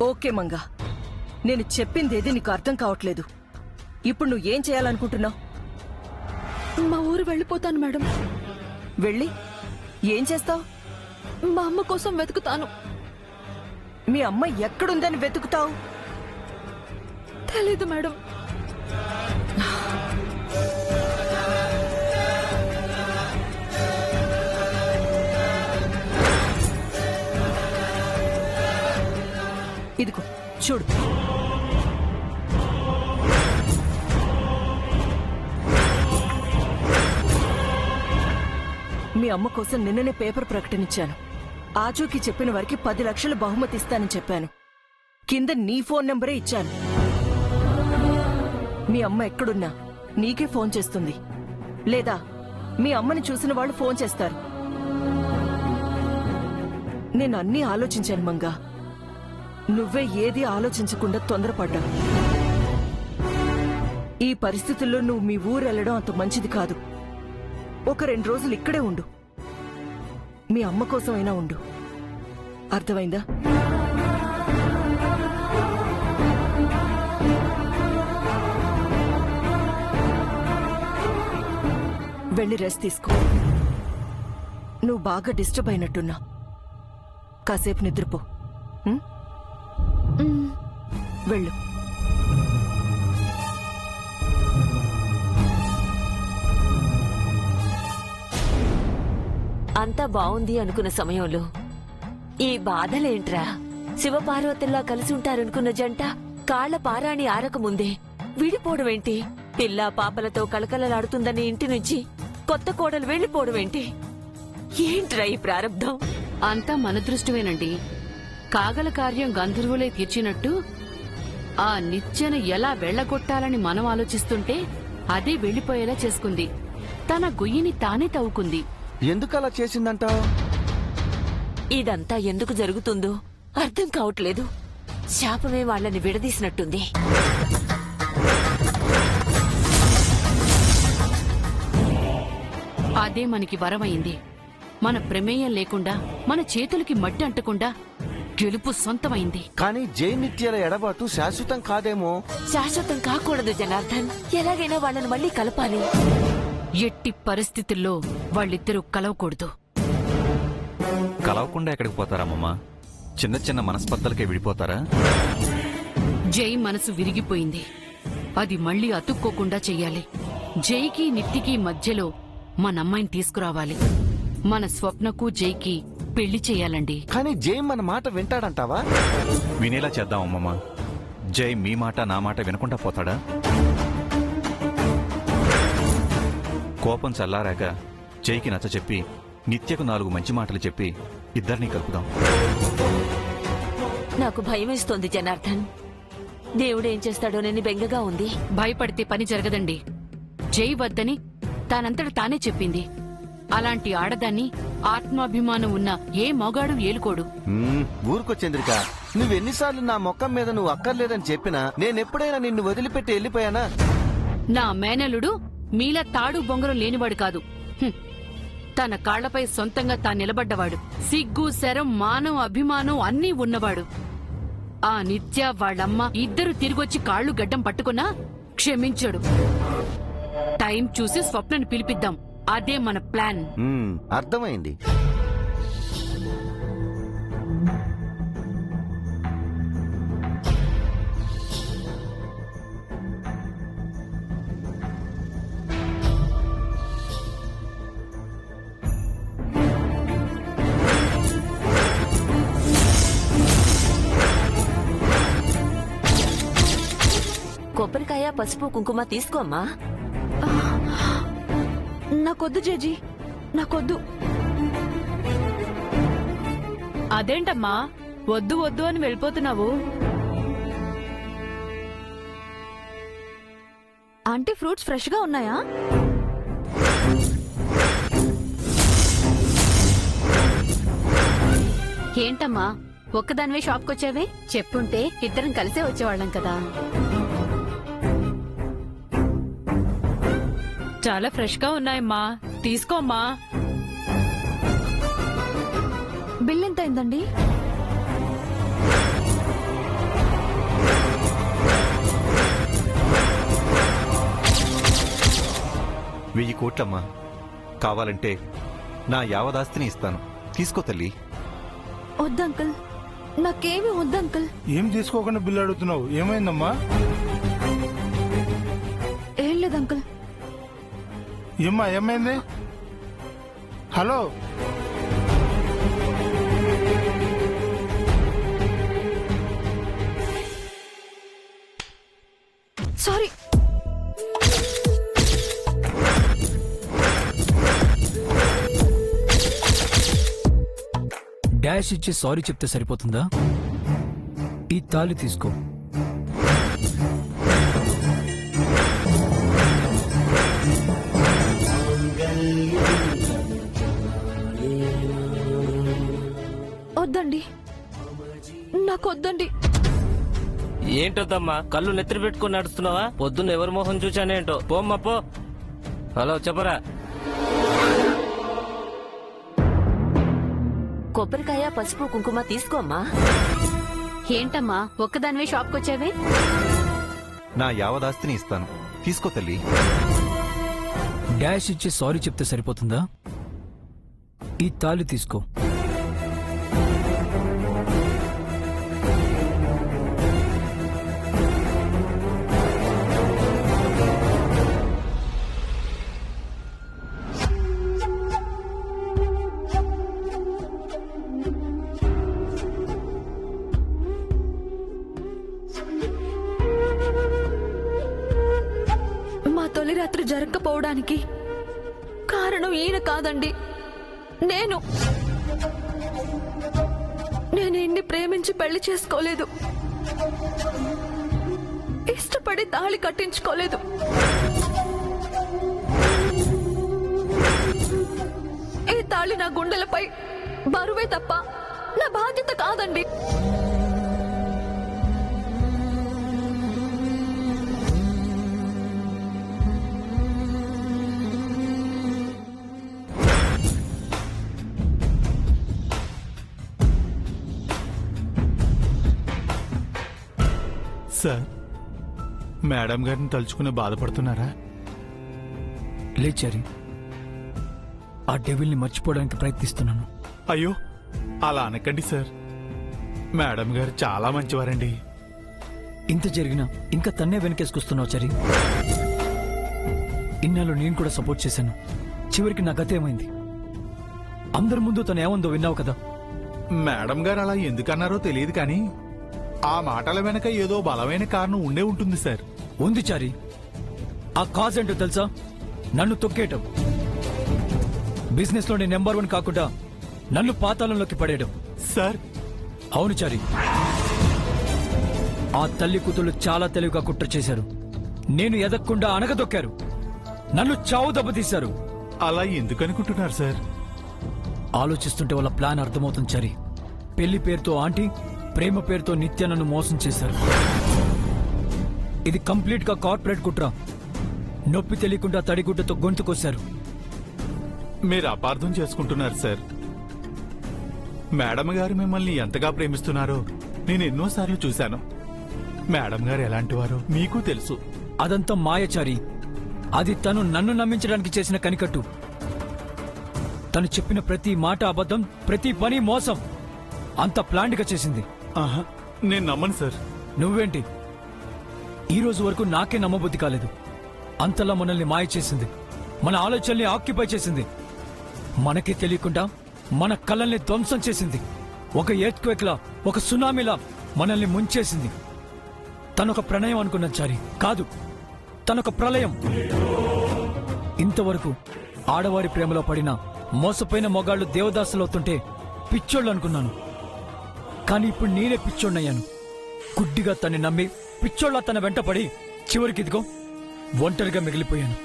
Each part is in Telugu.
ఓకే మంగా, నేను చెప్పిందేది నీకు అర్థం కావట్లేదు. ఇప్పుడు నువ్వేం చేయాలనుకుంటున్నావు? మా ఊరు వెళ్ళిపోతాను మేడం. వెళ్ళి ఏం చేస్తావు? మా అమ్మ కోసం వెతుకుతాను. మీ అమ్మ ఎక్కడుందని వెతుకుతావు? తెలీదు మేడం. ఇదిగో చూడు, మీ అమ్మ కోసం నిన్ననే పేపర్ ప్రకటనిచ్చాను. ఆచూకీ చెప్పిన వారికి 10 లక్షలు బహుమతి ఇస్తానని చెప్పాను. కింద నీ ఫోన్ నెంబరే ఇచ్చాను. మీ అమ్మ ఎక్కడున్నా నీకే ఫోన్ చేస్తుంది, లేదా మీ అమ్మని చూసిన వాళ్ళు ఫోన్ చేస్తారు. నేను అన్నీ ఆలోచించాను మంగా. నువ్వే ఏది ఆలోచించకుండా తొందరపడ్డావు. ఈ పరిస్థితుల్లో నువ్వు మీ ఊరు వెళ్ళడం అంత మంచిది కాదు. ఒక 2 రోజులు ఇక్కడే ఉండు. మీ అమ్మ కోసమైనా ఉండు. అర్థమైందా? వెళ్ళి రెస్ట్ తీసుకో. నువ్వు బాగా డిస్టర్బ్ అయినట్టున్నా. కాసేపు నిద్రపో. వెళ్ళు. అంతా బావుంది అనుకున్న సమయంలో ఈ బాధలేంట్రా? శివపార్వతుల్లా కలిసి ఉంటారనుకున్న జంట కాళ్ల పారాణి ఆరకముందే విడిపోవడమేంటి? పిల్లా పాపలతో కలకలలాడుతుందనే ఇంటి నుంచి కొత్త కోడలు వెళ్లిపోవడమేంటి? ఏంట్రా ఈ ప్రారంధం? అంతా మన దృష్టివేనండి. కాగల కార్యం గంధర్వులే తీర్చినట్టు ఆ నిత్యను ఎలా వెళ్లగొట్టాలని మనం ఆలోచిస్తుంటే అదే వెళ్లిపోయేలా చేసుకుంది. తన గొయ్యిని తానే తవ్వుకుంది. ఎందుకలా చేసిందంటావు? ఇదంతా ఎందుకు జరుగుతుందో అర్థం కావట్లేదు. శాపమే వాళ్ళని విడదీసినట్టుంది. అదే మనకి వరమైంది. మన ప్రమేయం లేకుండా, మన చేతులకి మట్టి అంటకుండా గెలుపు సొంతమైంది. కానీ జై నిత్యాల ఎడబాటు శాశ్వతం కాదేమో. శాశ్వతం కాకూడదు జనార్దన్. ఎలాగైనా వాళ్ళని మళ్ళీ కలపాలి. ఎట్టి పరిస్థితుల్లో వాళ్ళిద్దరూ కలవకూడదు. కలవకుండా ఎక్కడికి పోతారమ్మా? చిన్న చిన్న మనస్పర్ధలకే విడిపోతారా? జై మనసు విరిగిపోయింది. అది మళ్ళీ అతుక్కోకుండా చెయ్యాలి. జైకి నిత్తికి మధ్యలో మన అమ్మాయిని తీసుకురావాలి. మన స్వప్నకు జైకి పెళ్లి చెయ్యాలండి. కానీ జై మన మాట వింటాడంటావా? వినేలా చేద్దాం అమ్మమ్మ. జై మీ మాట నా మాట వినకుండా పోతాడా? కోపం చల్లారాక జైకి నచ్చ చెప్పి నిత్యకు 4 మంచి మాటలు చెప్పి ఇద్దరినీ కలుపుదాం. నాకు భయమేస్తోంది జనార్దన్. దేవుడేం చేస్తాడోనని బెంగగా ఉంది. భయపడితే పని జరగదండి. జై వద్దని తానంతట తానే చెప్పింది. అలాంటి ఆడదాన్ని ఆత్మాభిమానం ఉన్న ఏ మొగాడు ఏలుకోడు. ఊరుకో చంద్రిక, నువ్వెన్నిసార్లు నా మొక్కం మీద నువ్వు అక్కర్లేదని చెప్పినా నేనెప్పుడైనా నిన్ను వదిలిపెట్టి వెళ్ళిపోయానా? నా మేనలుడు మీలా తాడు బొంగరం లేనివాడు కాదు. తన కాళ్లపై సొంతంగా నిలబడ్డవాడు. సిగ్గు, శరం, మానం, అభిమానం అన్నీ ఉన్నవాడు. ఆ నిత్య వాళ్ళమ్మ ఇద్దరు తిరిగొచ్చి కాళ్లు గడ్డం పట్టుకున్నా క్షమించడు. టైం చూసి స్వప్నని పిలిపిద్దాం. అదే మన ప్లాన్. అర్థమైంది. కొబ్బరికాయ, పసుపు, కుంకుమ తీసుకోమ్మా. నాకొద్దు జేజీ, నాకొద్దు. అదేంటమ్మా వద్దు వద్దు అని వెళ్ళిపోతున్నావు? ఆంటీ ఫ్రూట్స్ ఫ్రెష్ గా ఉన్నాయా? ఏంటమ్మా ఒక్కదానివే షాప్కొచ్చావే? చెప్పుంటే ఇద్దరం కలిసే వచ్చేవాళ్ళం కదా. చాలా ఫ్రెష్ గా ఉన్నాయమ్మా, తీసుకోమ్మా. బిల్ ఎంత అయిందండి? 1000 కోట్లమ్మా. కావాలంటే నా యావదాస్తిని ఇస్తాను. తీసుకో తల్లి. వద్దు అంకుల్, నాకేమీ వద్దు అంకుల్. ఏం తీసుకోకుండా బిల్లు అడుగుతున్నావు? ఏమైందమ్మా? ఏం లేదు అంకుల్. ఏమ్మా ఏమైంది? Hello, sorry. డాష్ ఇచ్చి సారీ చెప్తే సరిపోతుందా? ఈ తాళి తీసుకో. వద్దండి, నాకొద్దండి. ఏంటొద్దమ్మా, కళ్ళు నెత్తిరి పెట్టుకుని నడుస్తున్నావా? పొద్దున్న ఎవరి మొహం చూచానేంటో. పోమ్మా పో. హలో చెప్పరా. కొబ్బరికాయ, పసుపు, కుంకుమ తీసుకోమ్మా. ఏంటమ్మా ఒక్కదానివే షాప్కొచ్చావే? నా యావదాస్తిని ఇస్తాను. తీసుకో తల్లి. డాష్ ఇచ్చి సారీ చెప్తే సరిపోతుందా? ఈ తాళి తీసుకో. మా తొలి రాత్రి జరగకపోవడానికి కారణం ఈయన కాదండి, నేను ఇన్ని ప్రేమించి పెళ్లి చేసుకోలేదు, ఇష్టపడి తాళి కట్టించుకోలేదు. ఈ తాళి నా గుండెలపై బరువే తప్ప నా బాధ్యత కాదండి. సార్, మేడం గారిని తలుచుకుని బాధపడుతున్నారా? లేచారి, ఆ డెవిల్ని మర్చిపోవడానికి ప్రయత్నిస్తున్నాను. అయ్యో, అలా అనకండి సార్. మేడం గారు చాలా మంచివారండి. ఇంత జరిగినా ఇంకా తన్నే వెనకేసుకొస్తున్నావు చరి. ఇన్నాళ్ళు నేను కూడా సపోర్ట్ చేశాను. చివరికి నా గత ఏమైంది? అందరి ముందు తను ఏముందో విన్నావు కదా. మేడం గారు అలా ఎందుకన్నారో తెలియదు కానీ ఆ మాటల వెనక ఏదో బలమైన కారణం ఉండే ఉంటుంది సార్. ఉంది చారి. ఆ కాజ్ ఏంటో తెలుసా? నన్ను తొక్కేయటం. బిజినెస్ లో నేను నెంబర్ 1 కాకుండా నన్ను పాతాళంలోకి పడేయడం. సార్, అవును చారి. ఆ తల్లి కూతుళ్ళు చాలా తెలివిగా కుట్ర చేశారు. నేను ఎదగకుండా అనగదొక్కారు. నన్ను చావు దెబ్బతీశారు. అలా ఎందుకు అనుకుంటున్నారు సార్? ఆలోచిస్తుంటే వాళ్ళ ప్లాన్ అర్థమవుతుంది చారి. పెళ్లి పేరుతో ఆంటీ, ప్రేమ పేరుతో నిత్య నన్ను మోసం చేశారు. ఇది కంప్లీట్ గా కార్పొరేట్ కుట్ర. నొప్పి తెలియకుండా తడిగుడ్డతో గొంతుకొశారు. మీరు అపార్థం చేసుకుంటున్నారు సార్. మేడం గారు మిమ్మల్ని ఎంతగా ప్రేమిస్తున్నారో నేను ఎన్నోసార్లు చూశాను. మేడం గారు ఎలాంటివారో మీకు తెలుసు. అదంతా మాయచారి. అది తను నన్ను నమ్మించడానికి చేసిన కనికట్టు. తను చెప్పిన ప్రతి మాట అబద్ధం, ప్రతి పని మోసం. అంత ప్లాంట్ గా చేసింది. ఆహా, నేను నమ్మను సార్. నువ్వేంటి? ఈ రోజు వరకు నాకే నమ్మబుద్ధి కాలేదు. అంతలా మనల్ని మాయ చేసింది. మన ఆలోచనల్ని ఆక్యుపై చేసింది. మనకే తెలియకుండా మన కళ్ళల్ని ధ్వంసం చేసింది. ఒక ఎర్త్క్వేక్ లా, ఒక సునామీలా మనల్ని ముంచేసింది. తనొక ప్రణయం అనుకున్న చారి కాదు, తనొక ప్రళయం. ఇంతవరకు ఆడవారి ప్రేమలో పడిన మోసపోయిన మొగాళ్లు దేవదాసులవుతుంటే పిచ్చోళ్ళు అనుకున్నాను. కానీ ఇప్పుడు నేనే పిచ్చోడ్నయ్యాను. గుడ్డిగా తన్ని నమ్మి పిచ్చోళ్ళ తన వెంటపడి చివరికి ఇదిగో ఒంటరిగా మిగిలిపోయాను.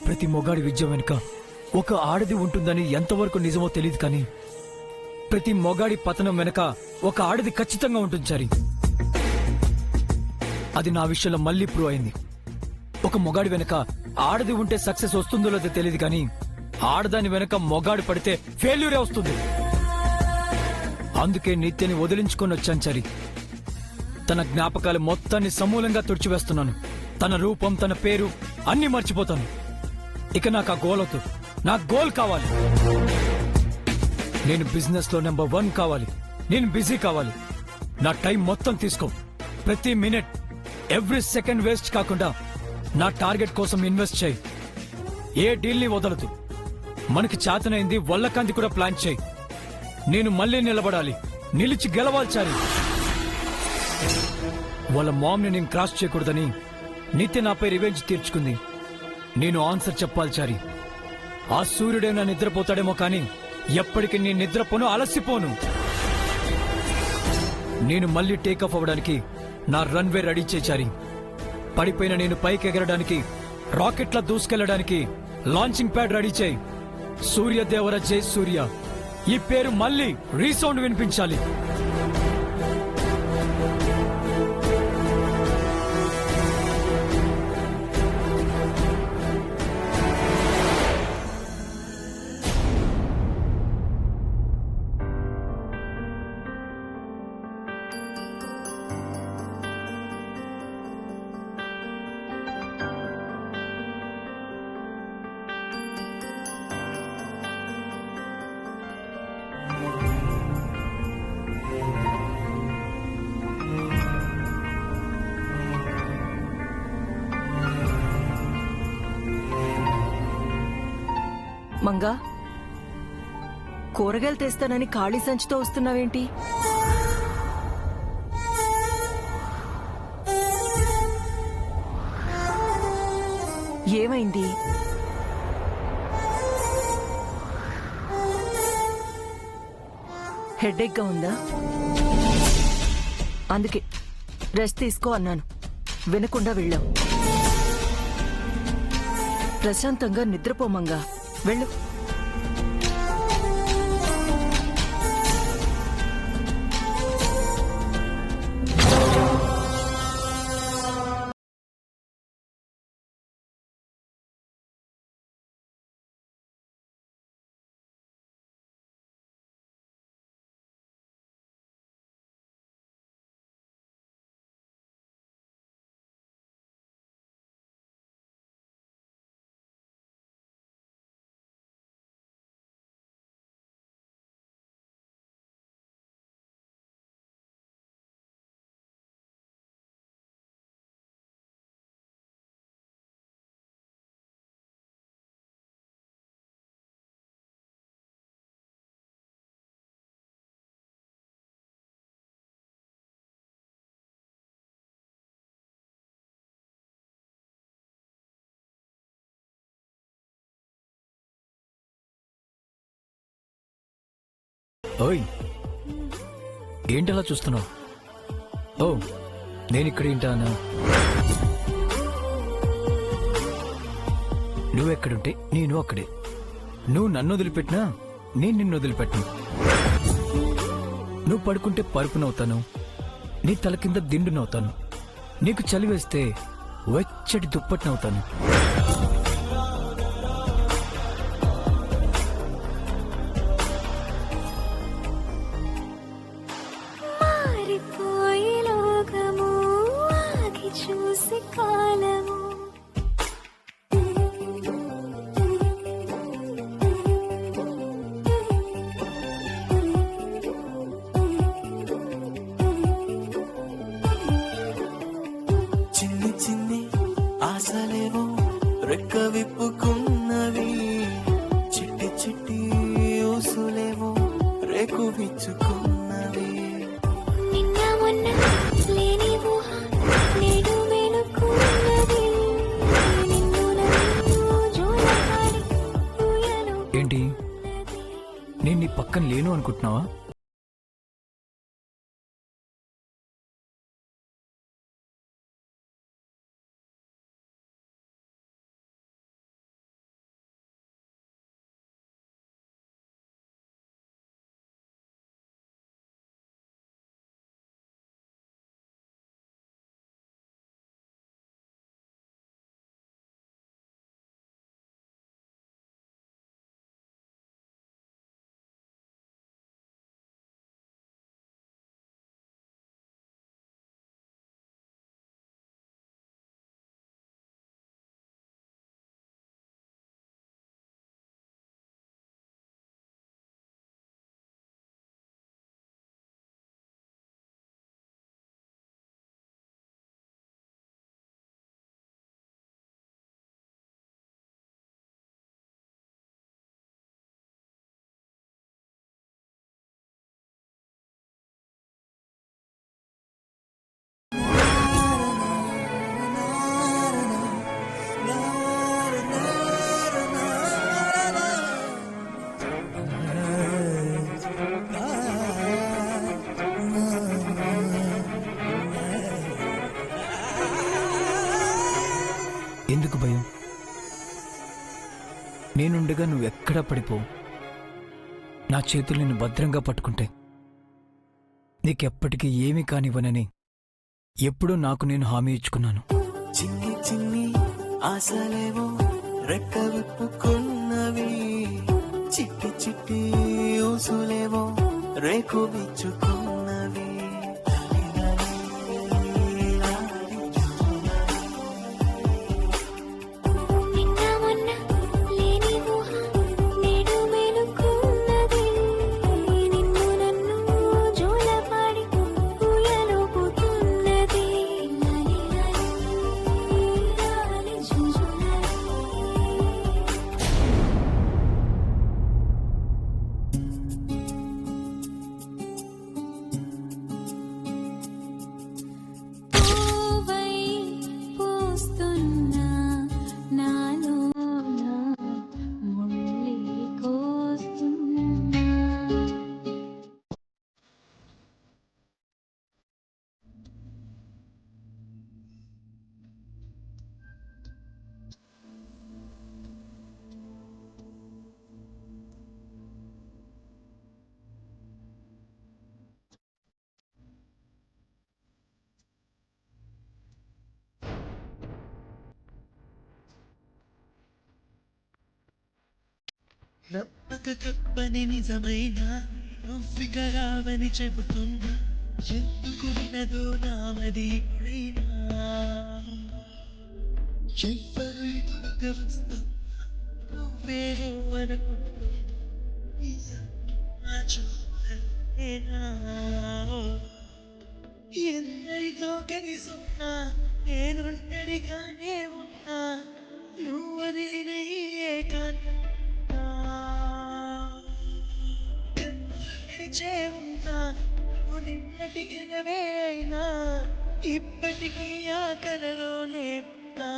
ప్రతి మొగాడి విద్య వెనుక ఒక ఆడది ఉంటుందని ఎంతవరకు నిజమో తెలియదు, కానీ ప్రతి మొగాడి పతనం వెనుక ఒక ఆడది ఖచ్చితంగా ఉంటుంది చారి. అది నా విషయంలో మళ్ళీ ప్రూవ్ అయింది. ఒక మొగాడి వెనుక ఆడది ఉంటే సక్సెస్ వస్తుందో లేదో తెలియదు, కానీ ఆడదాని వెనుక మొగాడు పడితే ఫెయిల్యూరే వస్తుంది. అందుకే నిత్యని వదిలించుకొని వచ్చాను చారి. తన జ్ఞాపకాలు మొత్తాన్ని సమూలంగా తుడిచివేస్తున్నాను. తన రూపం, తన పేరు, అన్ని మర్చిపోతాను. ఇక నాకు ఆ గోల్ వద్దు. నా గోల్ కావాలి. నేను బిజినెస్ లో నెంబర్ 1 కావాలి. నేను బిజీ కావాలి. నా టైం మొత్తం తీసుకో. ప్రతి మినిట్, ఎవ్రీ సెకండ్ వేస్ట్ కాకుండా నా టార్గెట్ కోసం ఇన్వెస్ట్ చేయి. ఏ డీల్ ని వదలదు. మనకి చేతనైంది వల్లకంది కూడా ప్లాన్ చేయి. నేను మళ్ళీ నిలబడాలి. నిలిచి గెలవాలి చారి. వాళ్ళ మామ్ ని నేను క్రాస్ చేయకూడదని నిత్య నాపై రివెంజ్ తీర్చుకుంది. నేను ఆన్సర్ చెప్పాలి చారి. ఆ సూర్యుడేనా నిద్రపోతాడేమో కానీ ఎప్పటికీ నేను నిద్రపోను, అలసిపోను. నేను మళ్ళీ టేకాఫ్ అవ్వడానికి నా రన్వే రెడీ చేచారి. పడిపోయిన నేను పైకి ఎగరడానికి, రాకెట్లా దూసుకెళ్లడానికి లాంచింగ్ ప్యాడ్ రెడీ చేయి. సూర్యదేవర జై సూర్య ఈ పేరు మళ్ళీ రీసౌండ్ వినిపించాలి. మంగా, కూరగాయలు తెస్తానని ఖాళీ సంచితో వస్తున్నావేంటి? ఏమైంది? హెడేక్ గా ఉందా? అందుకే రెస్ట్ తీసుకో అన్నాను. వినకుండా వెళ్ళావు. ప్రశాంతంగా నిద్రపోమంగా. వెళ్ళు. ఓయ్, ఏంటలా చూస్తున్నావు? ఓ, నేనిక్కడ ఏంటానా? నువ్వెక్కడుంటే నేను అక్కడే. నువ్వు నన్ను వదిలిపెట్టినా నేను నిన్ను వదిలిపెట్టను. నువ్వు పడుకుంటే పరుపునవుతాను, నీ తల కింద దిండునవుతాను. నీకు చలి వేస్తే వెచ్చటి దుప్పటినవుతాను. చిన్ని చిన్ని ఆశలేవో రెక్క విప్పుకున్నవి, చిట్టి చిట్టి ఊసులేవో రేకు విచ్చుకున్నవి. ఏంటి, నేను నీ పక్కన లేను అనుకుంటున్నావా? ఎందుకు భయం? నేనుండగా నువ్వెక్కడా పడిపోవు. నా చేతులు నిన్ను భద్రంగా పట్టుకుంటే నీకెప్పటికీ ఏమీ కానివ్వనని ఎప్పుడూ నాకు నేను హామీ ఇచ్చుకున్నాను. చిన్ని చిన్ని ఆశలేవో రెక్క విప్పుకున్నవి, చిట్టి చిట్టి ఊసులేవో రేకు విచ్చుకున్నవి. నమ్మక తప్పని నిజమైన నువ్విగా రావని చెబుతున్నా, ఎందుకు వినదో నామది ఎప్పుడైనా. చెప్పరు ఇక వస్తూ నువ్వేమో అనుకుంటున్నా, ఎందరితో కలిసున్నా నేనుంటడిగానే ఉన్నా, నువ్వది ఏకాంత నిన్నటికినవే అయినా ఇప్పటికీ ఆ కలలోనే ఉన్నా.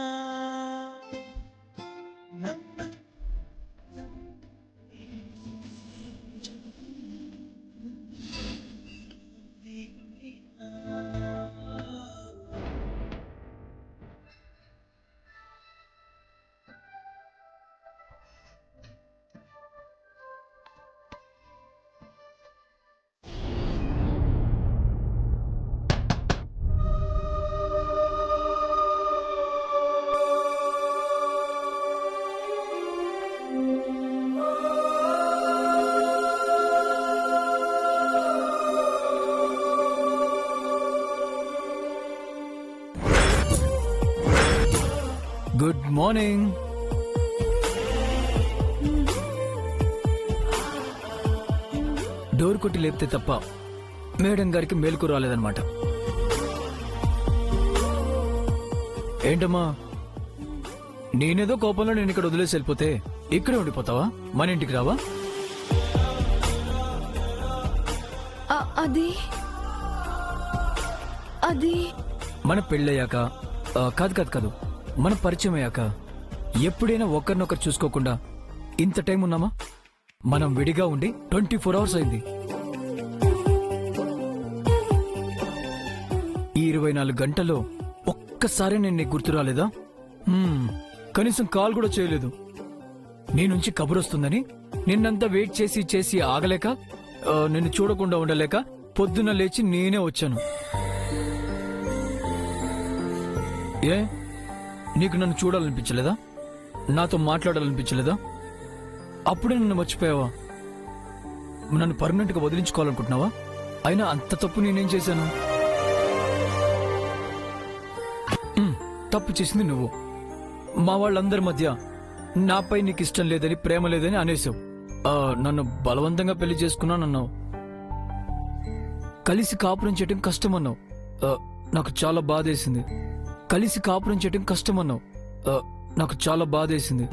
Good morning. డోర్ కొట్టి లేపితే తప్ప మేడం గారికి మేలుకు రాలేదన్నమాట. ఏంటమ్మా, నేనేదో కోపంలో నేను ఇక్కడ వదిలేసి వెళ్ళిపోతే ఇక్కడే ఉండిపోతావా? మన ఇంటికి రావా? అది అది మన పెళ్ళయ్యాక కాదు మన పరిచయం అయ్యాక ఎప్పుడైనా ఒకరినొకరు చూసుకోకుండా ఇంత టైం ఉన్నామా? మనం విడిగా ఉండి 24 అవర్స్ అయింది. ఈ 24 గంటల్లో ఒక్కసారి నేను నీకు గుర్తు రాలేదా? కనీసం కాల్ కూడా చేయలేదు. నీ నుంచి కబురొస్తుందని నిన్నంతా వెయిట్ చేసి చేసి ఆగలేక, నిన్ను చూడకుండా ఉండలేక పొద్దున్న లేచి నేనే వచ్చాను. ఏ, నీకు నన్ను చూడాలనిపించలేదా? నాతో మాట్లాడాలనిపించలేదా? అప్పుడే నన్ను మర్చిపోయావా? నన్ను పర్మనెంట్ గా వదిలించుకోవాలనుకుంటున్నావా? అయినా అంత తప్పు నేనేం చేశాను? తప్పు చేసింది నువ్వు. మా వాళ్ళందరి మధ్య నాపై నీకు ఇష్టం లేదని, ప్రేమ లేదని అనేసావు. నన్ను బలవంతంగా పెళ్లి చేసుకున్నానన్నావు. కలిసి కాపురం చేయటం కష్టమన్నావు. నాకు చాలా బాధేసింది. కలిసి కాపురం చేయటం కష్టమన్నావు. నాకు చాలా బాధేసింది.